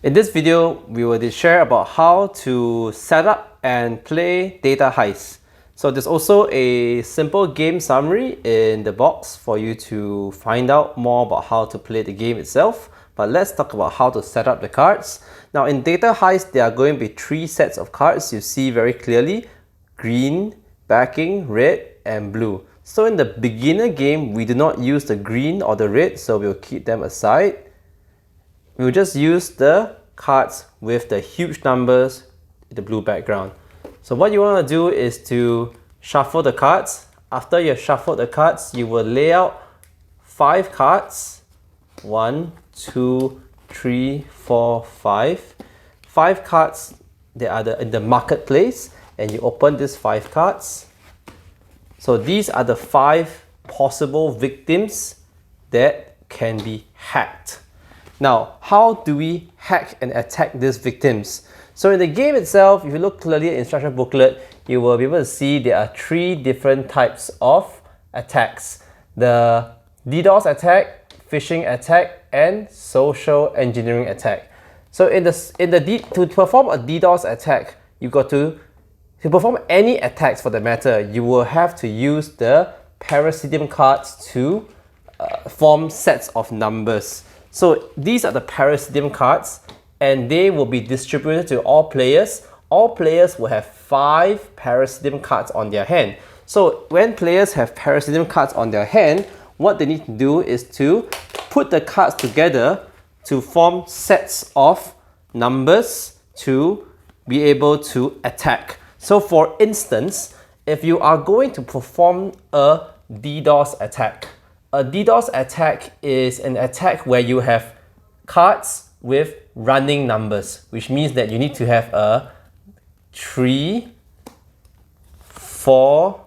In this video, we will share about how to set up and play Data Heist. So there's also a simple game summary in the box for you to find out more about how to play the game itself. But let's talk about how to set up the cards. Now in Data Heist, there are going to be 3 sets of cards you see very clearly: green, backing, red, and blue. So in the beginner game, we do not use the green or the red, so we'll keep them aside. We'll just use the cards with the huge numbers in the blue background. So what you want to do is to shuffle the cards. After you have shuffled the cards, you will lay out 5 cards. 1, 2, 3, 4, 5. 5 cards that are in the marketplace, and you open these 5 cards. So these are the 5 possible victims that can be hacked. Now, how do we hack and attack these victims? So in the game itself, if you look clearly at the instruction booklet, you will be able to see there are 3 different types of attacks: the DDoS attack, phishing attack, and social engineering attack. So to perform a DDoS attack, to perform any attacks for the matter, you will have to use the parasitic cards to form sets of numbers. So these are the parasitic cards, and they will be distributed to all players. All players will have 5 parasitic cards on their hand. So when players have parasitic cards on their hand, what they need to do is to put the cards together to form sets of numbers to be able to attack. So for instance, if you are going to perform a DDoS attack, a DDoS attack is an attack where you have cards with running numbers, which means that you need to have a 3, 4,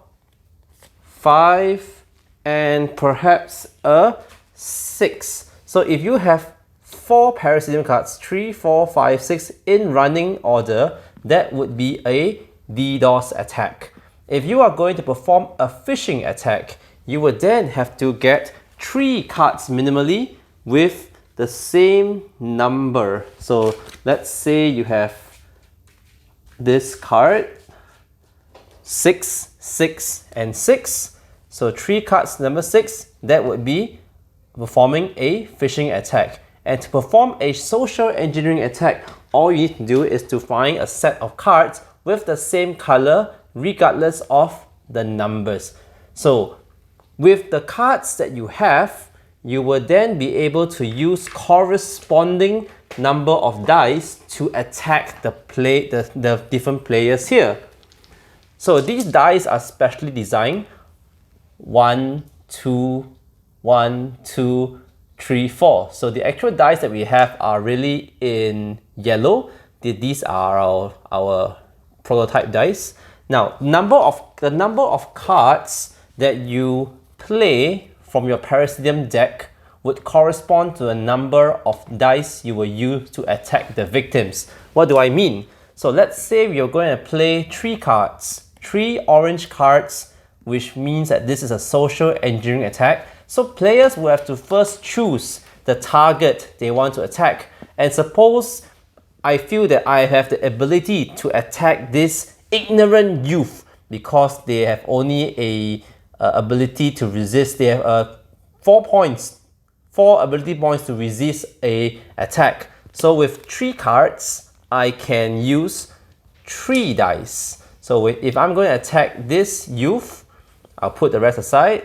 5, and perhaps a 6. So if you have 4 parasitic cards, 3, 4, 5, 6 in running order, that would be a DDoS attack. If you are going to perform a phishing attack, you would then have to get 3 cards minimally with the same number. So let's say you have this card, 6, 6, and 6. So 3 cards number 6, that would be performing a phishing attack. And to perform a social engineering attack, all you need to do is to find a set of cards with the same color regardless of the numbers. So with the cards that you have, you will then be able to use corresponding number of dice to attack the different players here. So these dice are specially designed: 1, 2, 1, 2, 3, 4. So the actual dice that we have are really in yellow. These are our prototype dice. Now, the number of cards that you play from your parasitic deck would correspond to the number of dice you will use to attack the victims. What do I mean? So let's say you're going to play 3 cards, 3 orange cards, which means that this is a social engineering attack. So players will have to first choose the target they want to attack. And suppose I feel that I have the ability to attack this ignorant youth because they have only a ability to resist. They have 4 ability points to resist a attack. So with 3 cards, I can use 3 dice. So if I'm going to attack this youth, I'll put the rest aside.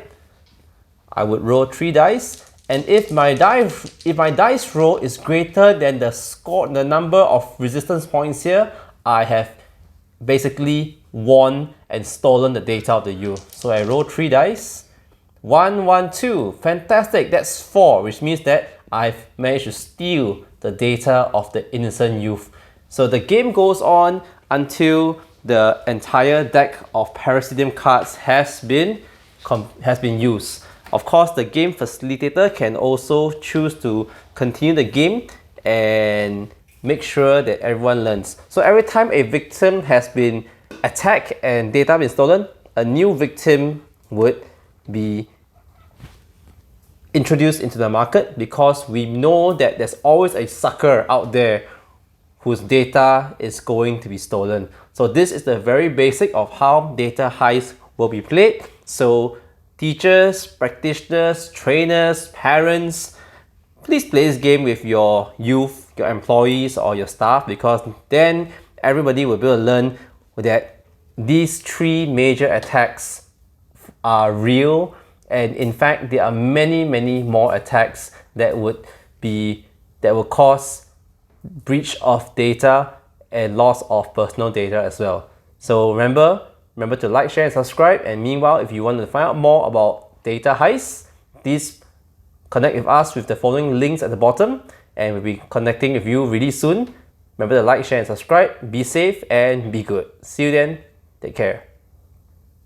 I would roll 3 dice, and if my dice roll is greater than the number of resistance points here, I have basically won and stolen the data of the youth. So I roll 3 dice. 1, 1, 2. Fantastic, that's 4, which means that I've managed to steal the data of the innocent youth. So the game goes on until the entire deck of parasitic cards has been used. Of course, the game facilitator can also choose to continue the game and make sure that everyone learns. So every time a victim has been attacked and data been stolen, a new victim would be introduced into the market, because we know that there's always a sucker out there whose data is going to be stolen. So this is the very basic of how data heist will be played. So teachers, practitioners, trainers, parents, please play this game with your youth, your employees, or your staff, because then everybody will be able to learn that these three major attacks are real, and in fact there are many more attacks that will cause breach of data and loss of personal data as well. So remember to like, share, and subscribe. And meanwhile, if you want to find out more about data heists, please connect with us with the following links at the bottom, and we'll be connecting with you really soon. Remember to like, share, and subscribe. Be safe and be good. See you then. Take care.